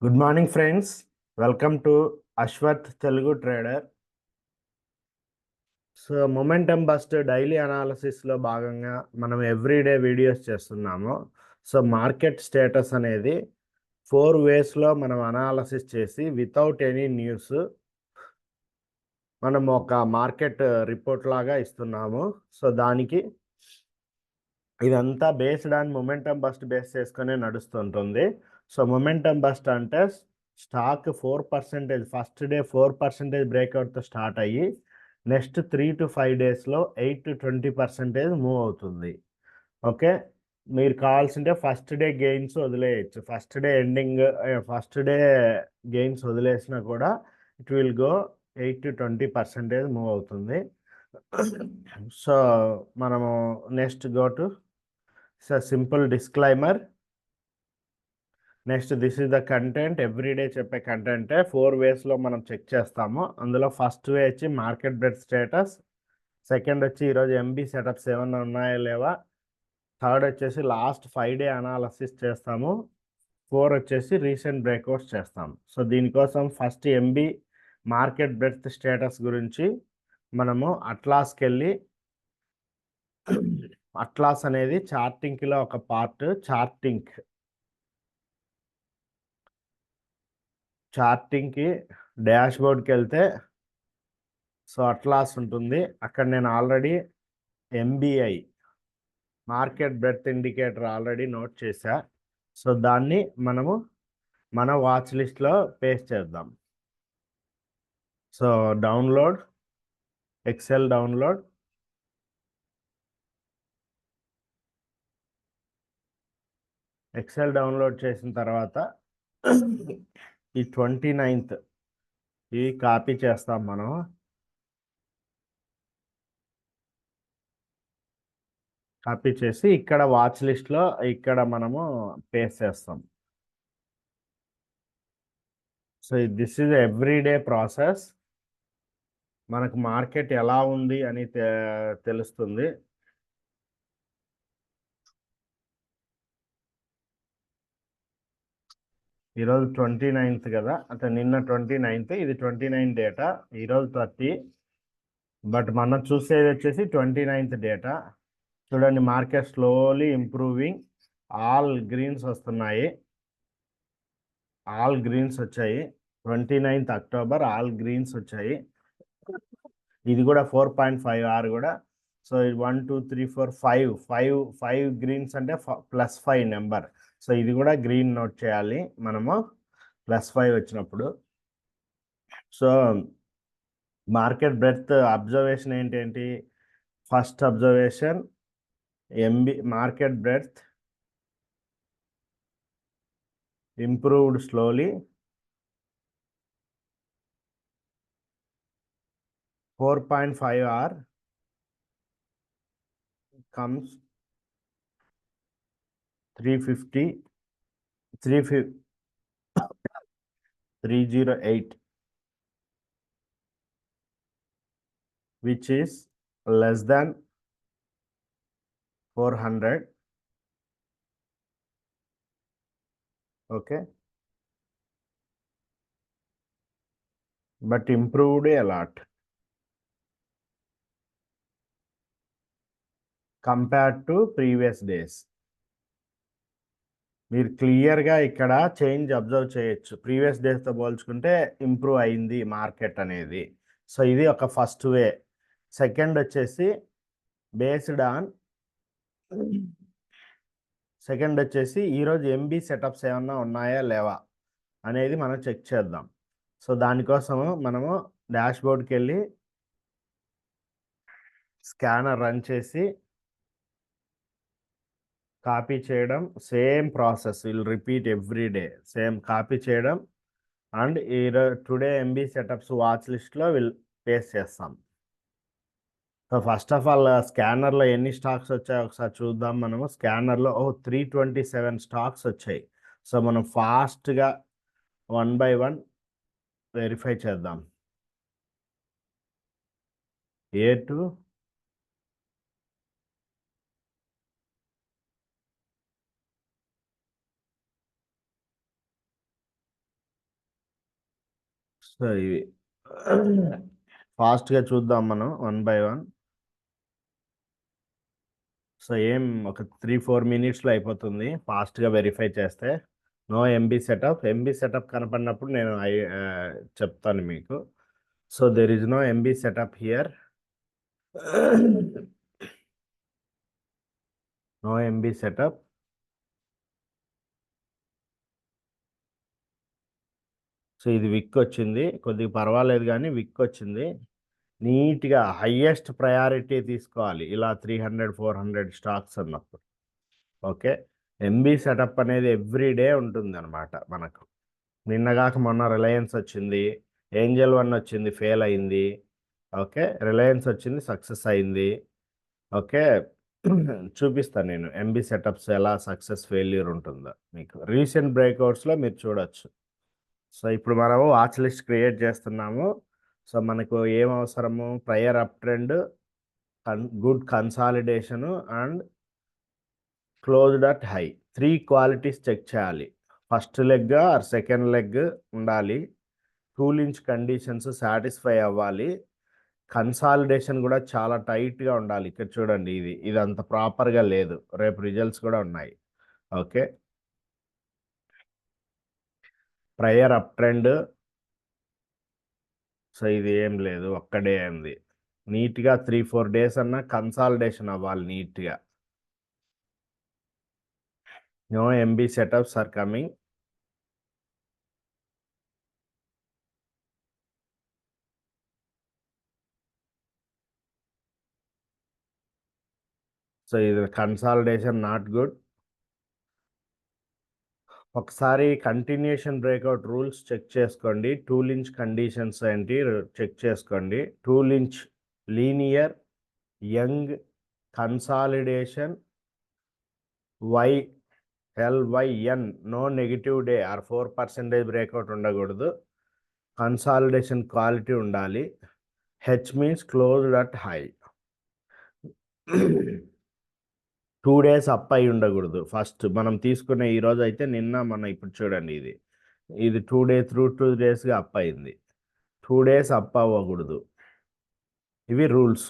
Good morning friends. Welcome to Ashwath Telugu trader. So momentum burst daily అనాలిసిస్లో భాగంగా మనం everyday videos చేస్తున్నాము. సో మార్కెట్ స్టేటస్ అనేది 4 వేస్లో మనం అనాలసిస్ చేసి వితౌట్ ఎనీ న్యూస్ మనం ఒక మార్కెట్ రిపోర్ట్ లాగా ఇస్తున్నాము. సో దానికి ఇదంతా based on momentum burst base చేసుకునే నడుస్తుంటుంది. సో మొమెంటమ్ బస్ట్ అంటే స్టాక్ 4% ఫస్ట్ డే 4% బ్రేక్అవుట్తో స్టార్ట్ అయ్యి నెక్స్ట్ 3 to 5 డేస్లో 8 to 20% మూవ్ అవుతుంది. ఓకే, మీరు కావాల్సింటే ఫస్ట్ డే గెయిన్స్ వదిలేయచ్చు. First day ending first day gains వదిలేసినా కూడా it will go 8 to 20% move అవుతుంది. సో మనము next go to simple disclaimer. Next this is the content. Everyday చెప్పే కంటెంటే 4 వేస్లో మనం చెక్ చేస్తాము. అందులో ఫస్ట్ వే వచ్చి మార్కెట్ బ్రెడ్ స్టేటస్, సెకండ్ వచ్చి ఈరోజు ఎంబీ సెటప్స్ ఏమన్నా ఉన్నాయా లేవా, థర్డ్ వచ్చేసి లాస్ట్ 5 డే అనాలసిస్ చేస్తాము, 4 వచ్చేసి రీసెంట్ బ్రేక్అవుట్స్ చేస్తాము. సో దీనికోసం first MB market breadth status గురించి మనము అట్లాస్కి వెళ్ళి, అట్లాస్ అనేది చార్టింగ్లో ఒక పార్ట్. చార్టింగ్కి డాష్ బోర్డ్కి వెళ్తే సో అట్లాస్ ఉంటుంది. అక్కడ నేను already MBI market breadth indicator already note చేశా. సో దాన్ని మనము మన వాచ్ లిస్ట్లో పేస్ట్ చేద్దాం. సో డౌన్లోడ్ ఎక్సెల్ డౌన్లోడ్, చేసిన తర్వాత ఈ 29th ఇది కాపీ చేస్తాం. మనం కాపీ చేసి ఇక్కడ వాచ్ లిస్ట్లో ఇక్కడ మనము పేస్ట్ చేస్తాం. So this is everyday process. మనకు మార్కెట్ ఎలా ఉంది అని తెలుస్తుంది. ఈరోజు 29th కదా, అంటే నిన్న 29th, ఇది 29 డేటా, ఈరోజు 30. బట్ మనం చూసేది వచ్చేసి 29th డేటా. చూడండి, market slowly improving. All greens వస్తున్నాయి, ఆల్ గ్రీన్స్ వచ్చాయి. 29th అక్టోబర్ ఆల్ గ్రీన్స్ వచ్చాయి. ఇది కూడా 4.5 కూడా. సో 1 2 3 4 5 గ్రీన్స్ అంటే +5 నెంబర్. సో ఇది కూడా గ్రీన్ నోట్ చేయాలి మనము +5 వచ్చినప్పుడు. సో మార్కెట్ బ్రెడ్త్ అబ్జర్వేషన్ ఏంటి? First observation MB market breadth improved slowly, 4.5 comes 308, which is less than 400. Okay, but improved a lot compared to previous days. మీరు క్లియర్గా ఇక్కడ చేంజ్ అబ్జర్వ్ చేయొచ్చు. ప్రీవియస్ డేస్తో పోల్చుకుంటే ఇంప్రూవ్ అయింది మార్కెట్ అనేది. సో ఇది ఒక ఫస్ట్ వే. సెకండ్ వచ్చేసి బేస్డ్ ఆన్ ఈరోజు ఎంబీ సెటప్స్ ఏమన్నా ఉన్నాయా లేవా అనేది మనం చెక్ చేద్దాం. సో దానికోసము మనము డాష్ బోర్డ్కి వెళ్ళి స్కానర్ రన్ చేసి కాపీ చేయడం, same process will repeat every day. Same copy చేయడం అండ్ ఈరోజు టుడే ఎంబీ సెటప్స్ వాచ్ లిస్ట్లో పేస్ట్ చేస్తాం. సో ఫస్ట్ ఆఫ్ ఆల్ స్కానర్లో ఎన్ని స్టాక్స్ వచ్చాయో ఒకసారి చూద్దాం. మనము స్కానర్లో 327 స్టాక్స్ వచ్చాయి. సో మనం ఫాస్ట్గా 1 by 1 వెరిఫై చేద్దాం. A2, సో ఇవి ఫాస్ట్గా చూద్దాం మనం 1 by 1. సో ఒక 3-4 మినిట్స్లో అయిపోతుంది ఫాస్ట్గా వెరిఫై చేస్తే. నో ఎంబీ సెటప్ కనపడినప్పుడు నేను చెప్తాను మీకు. So there is no MB setup here. No MB setup. So ఇది విక్ వచ్చింది, కొద్దిగా పర్వాలేదు కానీ విక్ వచ్చింది. నీట్గా హయ్యెస్ట్ ప్రయారిటీ తీసుకోవాలి ఇలా 300-400 స్టాక్స్ అన్నప్పుడు. ఓకే, ఎంబీ సెటప్ అనేది ఎవ్రీ డే ఉంటుంది అనమాట మనకు. నిన్నగాక మొన్న రిలయన్స్ వచ్చింది, ఏంజల్ వన్ వచ్చింది, ఫెయిల్ అయింది. ఓకే, రిలయన్స్ వచ్చింది, సక్సెస్ అయింది. ఓకే, చూపిస్తాను నేను ఎంబీ సెటప్స్ ఎలా సక్సెస్ ఫెయిల్యూర్ ఉంటుందో మీకు. రీసెంట్ బ్రేక్అవుట్స్లో మీరు చూడొచ్చు. సో ఇప్పుడు మనము వాచ్ లిస్ట్ క్రియేట్ చేస్తున్నాము. సో మనకు ఏం అవసరము? Prior up trend, good consolidation and closed at high. 3 qualities check చేయాలి. First leg or second leg ఉండాలి. టూల్ ఇంచ్ కండిషన్స్ సాటిస్ఫై అవ్వాలి. కన్సాలిడేషన్ కూడా చాలా టైట్గా ఉండాలి. ఇక్కడ చూడండి, ఇది అంత ప్రాపర్గా లేదు. రేపు రిజల్ట్స్ కూడా ఉన్నాయి. Okay, prior up trend. So ఇది ఏం లేదు, ఒక్కడే ఉంది. నీట్గా 3-4 డేస్ అన్నా కన్సాలిడేషన్ అవ్వాలి నీట్గా. No MB setups are coming. So ఇది కన్సాలిడేషన్ నాట్ గుడ్. ఒకసారి కంటిన్యూషన్ బ్రేక్అవుట్ రూల్స్ చెక్ చేసుకోండి. టూల్ ఇంచ్ కండిషన్స్ ఏంటి చెక్ చేసుకోండి. టూల్ ఇంచ్ linear, young, consolidation, LYN no negative day or 4% breakout ఉండకూడదు. కన్సాలిడేషన్ క్వాలిటీ ఉండాలి. H means closed at high. 2 days up అయి ఉండకూడదు. ఫస్ట్ మనం తీసుకునే ఈరోజు అయితే నిన్న ఇప్పుడు చూడండి, ఇది 2 డేస్గా అప్ అయింది. 2 డేస్ అప్ అవ్వకూడదు. ఇవి rules.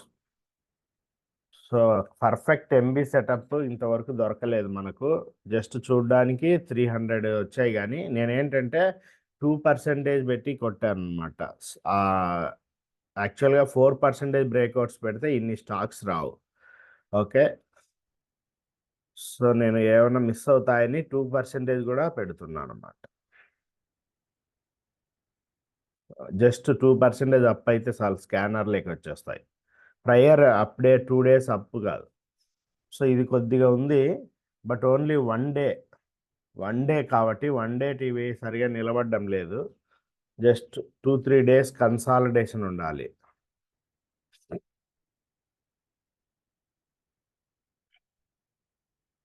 So perfect MB setup ఇంతవరకు దొరకలేదు మనకు. జస్ట్ చూడడానికి 300 వచ్చాయి, కానీ నేనేంటంటే 2% పెట్టి కొట్టాను అనమాట. యాక్చువల్గా 4% బ్రేక్అవుట్స్ పెడితే ఇన్ని స్టాక్స్ రావు. ఓకే, సో నేను ఏమైనా మిస్ అవుతాయని 2% కూడా పెడుతున్నాను అనమాట. జస్ట్ 2% అప్ అయితే చాలు, స్కానర్లోకి వచ్చేస్తాయి. ప్రయర్ అప్డే 2 డేస్ అప్ కాదు. సో ఇది కొద్దిగా ఉంది, బట్ ఓన్లీ 1 డే కాబట్టి 1 డే టీవీ సరిగా నిలబడడం లేదు. జస్ట్ 2-3 డేస్ కన్సాలిడేషన్ ఉండాలి.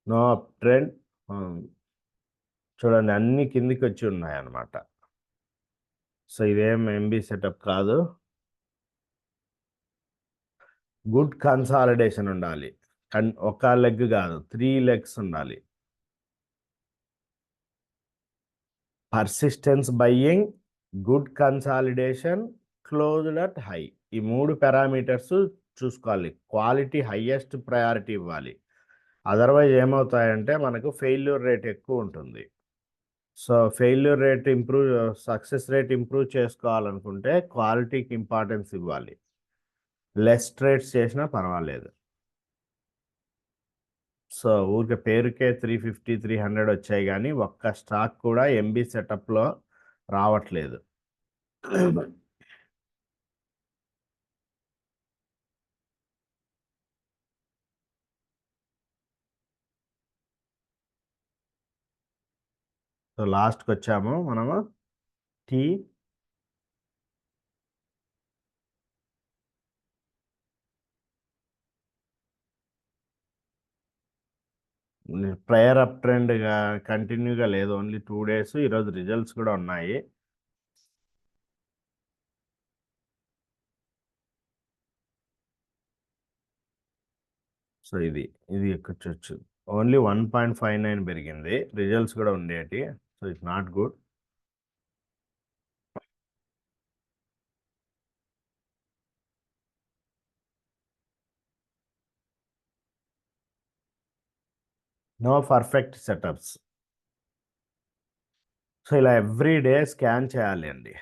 No up trend. చూడండి, అన్ని కిందికి వచ్చి ఉన్నాయి అన్నమాట. సో ఇదేం ఎంబీ సెటప్ కాదు. గుడ్ కన్సాలిడేషన్ ఉండాలి. ఒక లెగ్ కాదు, 3 లెగ్స్ ఉండాలి. Persistence buying, good consolidation, closed at high. ఈ 3 పారామీటర్స్ చూసుకోవాలి. క్వాలిటీ హైయెస్ట్ ప్రయారిటీ ఇవ్వాలి. అదర్వైజ్ ఏమవుతాయంటే మనకు ఫెయిల్యూర్ రేట్ ఎక్కువ ఉంటుంది. So failure rate success rate improve చేసుకోవాలనుకుంటే క్వాలిటీకి ఇంపార్టెన్స్ ఇవ్వాలి. లెస్ ట్రేడ్స్ చేసినా పర్వాలేదు. సో ఊరికే పేరుకే 350-300 వచ్చాయి, కానీ ఒక్క స్టాక్ కూడా ఎంబీ సెటప్లో రావట్లేదు. సో లాస్ట్కి వచ్చాము మనము. టీ ప్రయర్ అప్ ట్రెండ్గా కంటిన్యూగా లేదు, ఓన్లీ 2 డేస్. ఈరోజు రిజల్ట్స్ కూడా ఉన్నాయి. సో ఇది ఎక్కొచ్చు. ఓన్లీ 1.59 పెరిగింది. రిజల్ట్స్ కూడా ఉండేటి. So it's not good. No perfect setups. So ఇలా ఎవ్రీ డే స్కాన్ చేయాలి అండి.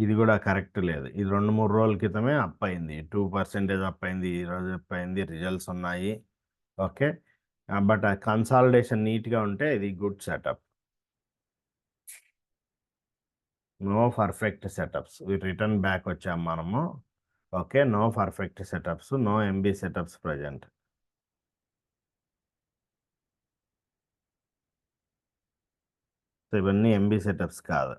ఇది కూడా కరెక్ట్ లేదు. ఇది 2-3 రోజుల క్రితమే అప్ అయింది. 2% అప్ అయింది. ఈరోజు అప్ అయింది. రిజల్ట్స్ ఉన్నాయి. ఓకే. బట్ ఆ కన్సాలిడేషన్ నీట్గా ఉంటే ఇది good setup. No perfect setups. Return back వచ్చాం మనము. Okay. No perfect setups, no MB setups present. So ఇవన్నీ ఎంబీ సెటప్స్ కాదు.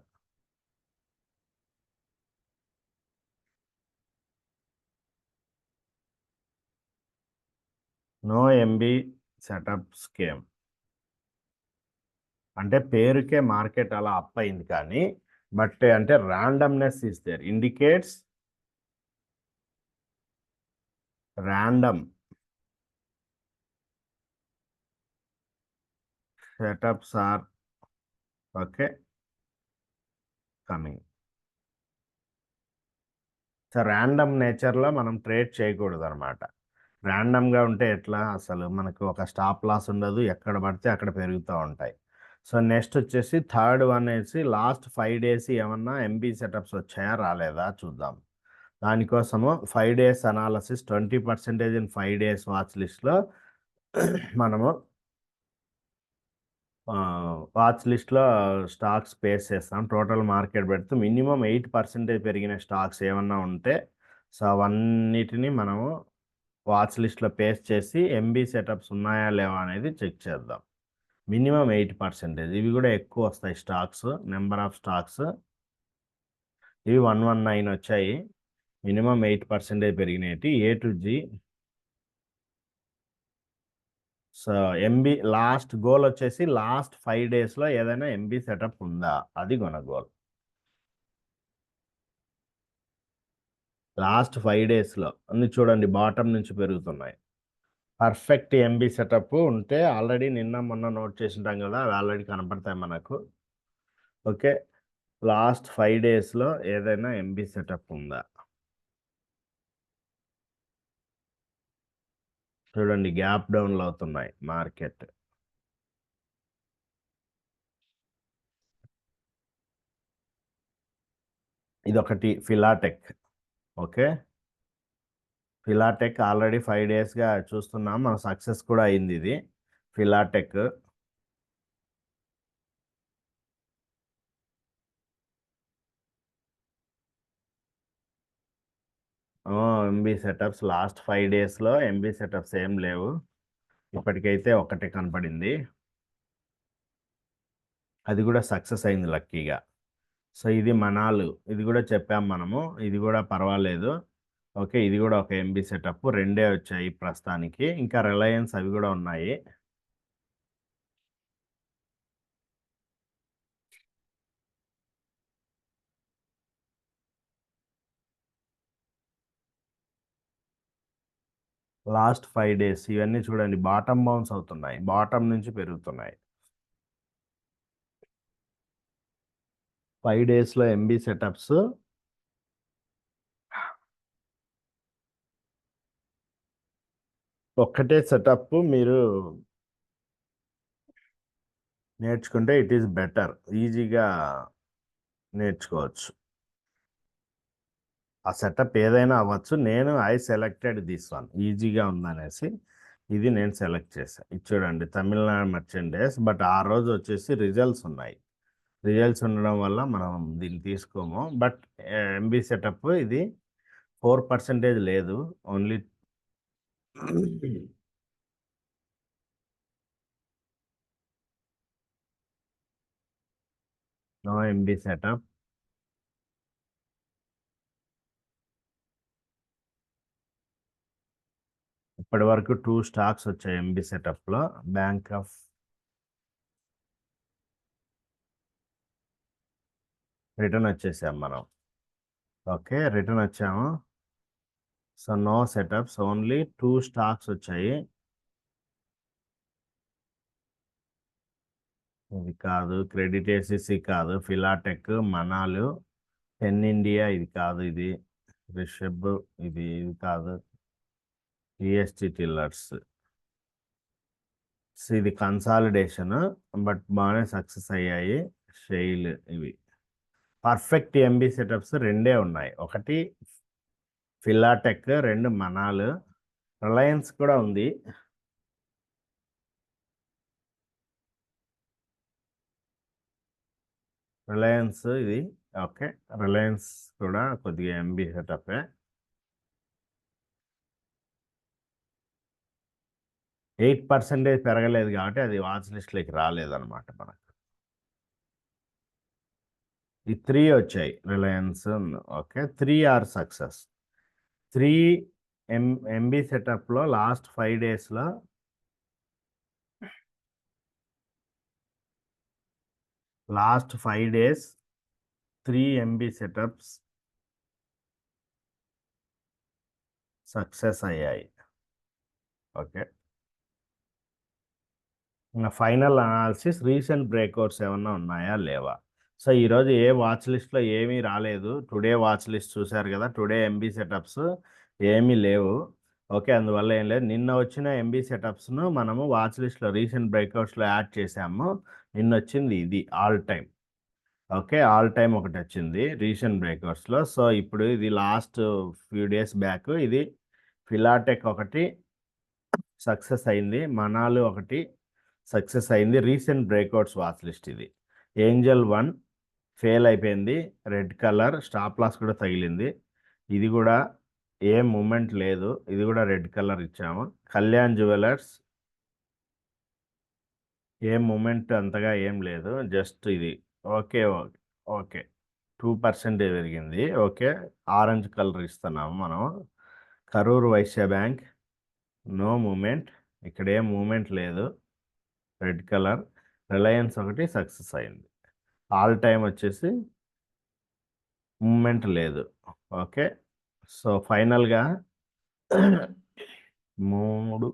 నో ఎంబీ సెటప్ స్కేమ్ అంటే పేరుకే మార్కెట్ అలా అప్ అయింది కానీ బట్ అంటే randomness is there indicates random setups are okay coming. So random నేచర్లో మనం ట్రేడ్ చేయకూడదు అనమాట. ర్యాండమ్గా ఉంటే ఎట్లా, అసలు మనకు ఒక స్టాప్ లాస్ ఉండదు, ఎక్కడ పడితే అక్కడ పెరుగుతూ ఉంటాయి. సో నెక్స్ట్ వచ్చేసి థర్డ్ వన్ వేసి లాస్ట్ 5 days ఏమన్నా ఎంబీ సెటప్స్ వచ్చాయా రాలేదా చూద్దాం. దానికోసము 5 days analysis 20% in 5 days watch లిస్ట్లో మనము వాచ్ లిస్ట్లో స్టాక్స్ పేస్ చేస్తాం. టోటల్ మార్కెట్ పెడుతూ మినిమం 8% పెరిగిన స్టాక్స్ ఏమన్నా ఉంటే సో అవన్నిటిని మనము వాచ్ లిస్ట్లో పేస్ చేసి ఎంబీ సెటప్స్ ఉన్నాయా లేవా అనేది చెక్ చేద్దాం. మినిమం 8%. ఇవి కూడా ఎక్కువ వస్తాయి స్టాక్స్, నెంబర్ ఆఫ్ స్టాక్స్. ఇవి 119 వచ్చాయి. మినిమం 8% పెరిగినాయి A to G. So MB last goal వచ్చేసి లాస్ట్ 5 daysలో ఏదైనా ఎంబీ సెటప్ ఉందా, అది మన గోల్. లాస్ట్ 5 daysలో అన్ని చూడండి బాటమ్ నుంచి పెరుగుతున్నాయి. పర్ఫెక్ట్ ఎంబీ సెటప్ ఉంటే ఆల్రెడీ నిన్న మొన్న నోట్ చేసింటాం కదా, అవి ఆల్రెడీ కనపడతాయి మనకు. ఓకే. లాస్ట్ 5 daysలో ఏదైనా ఎంబీ సెటప్ ఉందా చూడండి. గ్యాప్ డౌన్లో అవుతున్నాయి మార్కెట్. ఇదొకటి ఫిలాటెక్. ఓకే. ఫిలాటెక్ ఆల్రెడీ 5 daysగా చూస్తున్నాం, మన సక్సెస్ కూడా అయింది ఇది ఫిలాటెక్. ఎంబీ సెటప్స్ లాస్ట్ 5 daysలో ఎంబీ సెటప్స్ ఏం లేవు. ఇప్పటికైతే ఒకటి కనపడింది, అది కూడా సక్సెస్ అయింది లక్కీగా. సో ఇది మనాలు, ఇది కూడా చెప్పాం మనము, ఇది కూడా పర్వాలేదు. ఓకే. ఇది కూడా ఒక ఎంబీ సెటప్, 2 వచ్చాయి ప్రస్తుతానికి. ఇంకా రిలయన్స్ అవి కూడా ఉన్నాయి. లాస్ట్ 5 days ఇవన్నీ చూడండి బాటమ్ బౌన్స్ అవుతున్నాయి, బాటమ్ నుంచి పెరుగుతున్నాయి. 5 daysలో ఎంబీ సెటప్స్ ఒక్కటే సెటప్ మీరు నేర్చుకుంటే ఇట్ ఈస్ బెటర్, ఈజీగా నేర్చుకోవచ్చు. ఆ సెటప్ ఏదైనా అవ్వచ్చు. నేను సెలెక్టెడ్ దిస్ వన్, ఈజీగా ఉందనేసి ఇది నేను సెలెక్ట్ చేశాను. ఇది చూడండి తమిళనాడు మర్చెంట్ డేస్, బట్ ఆ రోజు వచ్చేసి రిజల్ట్స్ ఉన్నాయి. రిజల్ట్స్ ఉండడం వల్ల మనం దీన్ని తీసుకోము. బట్ ఎంబీ సెటప్ ఇది 4% లేదు, ఓన్లీ నో ఎంబీ సెటప్. ఇప్పటి వరకు 2 స్టాక్స్ వచ్చాయి ఎంబీ సెటప్లో. బ్యాంక్ ఆఫ్ రిటర్న్ వచ్చేసాం మనం. ఓకే. రిటర్న్ వచ్చాము. So no setups, only 2 stocks వచ్చాయి. ఇది కాదు, క్రెడిట్ ఏసీసీ కాదు, ఫిలాటెక్, మనాలు, ఇండియా ఇది కాదు, ఇది రిషబ్, ఇది కాదు. EST tillers. ఇది కన్సాలిడేషన్, బట్ బాగానే సక్సెస్ అయ్యాయి. షెయిల్ ఇవి పర్ఫెక్ట్ ఎంబీ సెటప్స్ రెండే ఉన్నాయి, ఒకటి ఫిలాటెక్, రెండు మనాల్. రిలయన్స్ కూడా ఉంది. రిలయన్స్ ఇది ఓకే, రిలయన్స్ కూడా కొద్దిగా ఎంబీ సెటప్. 8% పెరగలేదు కాబట్టి అది వాచ్ లిస్ట్లోకి రాలేదన్నమాట మనకు. ఈ 3 వచ్చాయి Reliance. Okay, 3 are success. 3 MB సెటప్లో లాస్ట్ 5 డేస్లో last 5 days 3 MB setups success అయ్యాయి. Okay, final analysis recent breakouts ఏమన్నా ఉన్నాయా లేవా. సో ఈరోజు ఏ వాచ్ లిస్ట్లో ఏమీ రాలేదు. టుడే వాచ్ లిస్ట్ చూశారు కదా, టుడే ఎంబీ సెటప్స్ ఏమీ లేవు. ఓకే, అందువల్ల ఏం లేదు. నిన్న వచ్చిన ఎంబీ సెటప్స్ను మనము వాచ్ లిస్ట్లో రీసెంట్ బ్రేక్అవుట్స్లో యాడ్ చేసాము. నిన్న వచ్చింది ఇది all time. Okay, all time ఒకటి వచ్చింది రీసెంట్ బ్రేక్అవుట్స్లో. సో ఇప్పుడు ఇది లాస్ట్ ఫ్యూ డేస్ బ్యాక్ ఇది ఫిలాటెక్ ఒకటి సక్సెస్ అయింది, మనాలు ఒకటి సక్సెస్ అయింది. రీసెంట్ బ్రేక్అవుట్స్ వాచ్ లిస్ట్ ఇది. ఏంజల్ 1 ఫెయిల్ అయిపోయింది, రెడ్ కలర్ స్టాప్ లాస్ కూడా తగిలింది. ఇది కూడా ఏం మూమెంట్ లేదు, ఇది కూడా రెడ్ కలర్ ఇచ్చాము. కళ్యాణ్ జ్యువెలర్స్ ఏం మూమెంట్ అంతగా ఏం లేదు, జస్ట్ ఇది ఓకే ఓకే 2% పెరిగింది. ఓకే, ఆరెంజ్ కలర్ ఇస్తున్నాము మనం. Karur Vysya bank no movement, ఇక్కడ ఏం మూమెంట్ లేదు, రెడ్ కలర్. రిలయన్స్ ఒకటి సక్సెస్ అయింది. ఆల్ టైమ్ వచ్చేసి మూమెంట్ లేదు. ఓకే, సో ఫైనల్గా 3,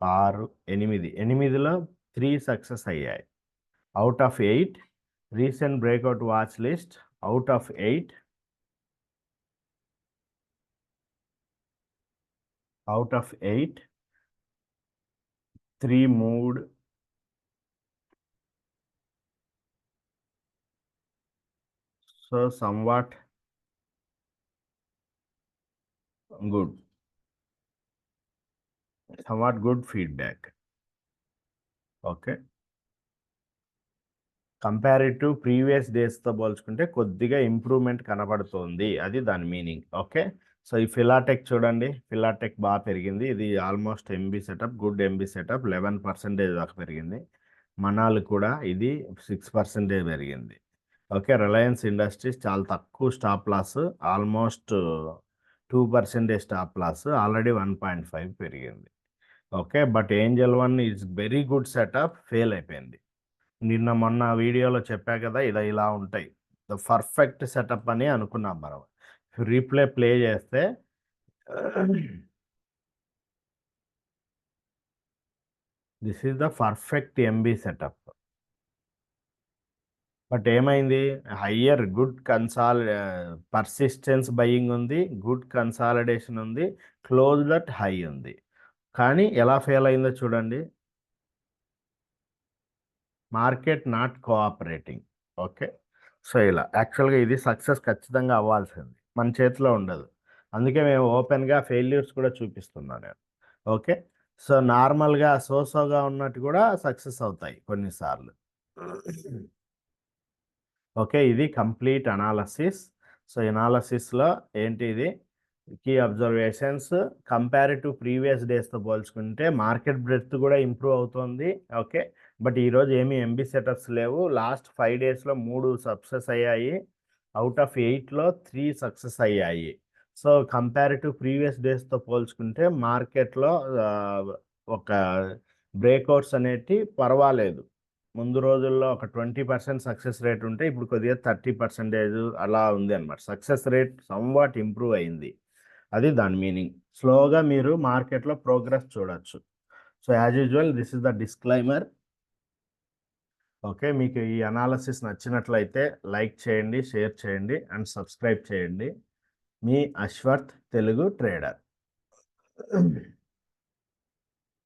6, 8లో 3 సక్సెస్ అయ్యాయి. Out of 8 recent breakout watch list, out of 8 3 moved. So somewhat good feedback. Okay, comparative previous డేస్తో పోల్చుకుంటే కొద్దిగా ఇంప్రూవ్మెంట్ కనబడుతుంది, అది దాని మీనింగ్. ఓకే, సో ఈ ఫిలాటెక్ చూడండి, ఫిలాటెక్ బాగా పెరిగింది. ఇది almost MB setup, good MB setup, 11% దాకా పెరిగింది. మనాల్ కూడా ఇది 6% పెరిగింది. ఓకే, రిలయన్స్ ఇండస్ట్రీస్ చాలా తక్కువ stop loss, almost 2% stop loss, already 1.5 పెరిగింది. Okay, but Angel 1 is very good setup, fail అయిపోయింది. నిన్న మొన్న వీడియోలో చెప్పా కదా, ఇలా ఉంటాయి, ద పర్ఫెక్ట్ సెటప్ అని అనుకున్నాం మనం. ప్లే చేస్తే this is the perfect MB setup. But ఏమైంది, హయ్యర్ గుడ్ పర్సిస్టెన్స్ బయింగ్ ఉంది, గుడ్ కన్సాలిడేషన్ ఉంది, క్లోజ్ దట్ హై ఉంది. కానీ ఎలా ఫెయిల్ అయిందో చూడండి, market not cooperating. Okay, so ఇలా యాక్చువల్గా ఇది సక్సెస్ ఖచ్చితంగా అవ్వాల్సింది, మన చేతిలో ఉండదు. అందుకే మేము ఓపెన్గా ఫెయిల్యూర్స్ కూడా చూపిస్తున్నాను నేను. ఓకే, సో నార్మల్గా సోసోగా ఉన్నట్టు కూడా సక్సెస్ అవుతాయి కొన్నిసార్లు. ఓకే, ఇది కంప్లీట్ అనాలసిస్. సో ఎనాలసిస్లో ఏంటి, ఇది కీ అబ్జర్వేషన్స్. కంపారిటివ్ ప్రీవియస్ డేస్తో పోల్చుకుంటే మార్కెట్ బ్రెడ్త్ కూడా ఇంప్రూవ్ అవుతుంది. ఓకే, బట్ ఈరోజు ఏమీ ఎంబీ సెటప్స్ లేవు. లాస్ట్ 5 డేస్లో 3 సక్సెస్ అయ్యాయి, అవుట్ ఆఫ్ 8లో 3 సక్సెస్ అయ్యాయి. సో కంపారిటివ్ ప్రీవియస్ డేస్తో పోల్చుకుంటే మార్కెట్లో ఒక బ్రేక్అవుట్స్ అనేటి పర్వాలేదు. ముందు రోజుల్లో ఒక 20% సక్సెస్ రేట్ ఉంటే ఇప్పుడు కొద్దిగా 30% అలా ఉంది అనమాట. సక్సెస్ రేట్ సమ్వాట్ ఇంప్రూవ్ అయింది, అది దాని మీనింగ్. స్లోగా మీరు మార్కెట్లో ప్రోగ్రెస్ చూడొచ్చు. So as usual this is the disclaimer. Okay, మీకు ఈ అనాలసిస్ నచ్చినట్లయితే లైక్ చేయండి, షేర్ చేయండి అండ్ సబ్స్క్రైబ్ చేయండి. మీ అశ్వర్థ్ తెలుగు ట్రేడర్.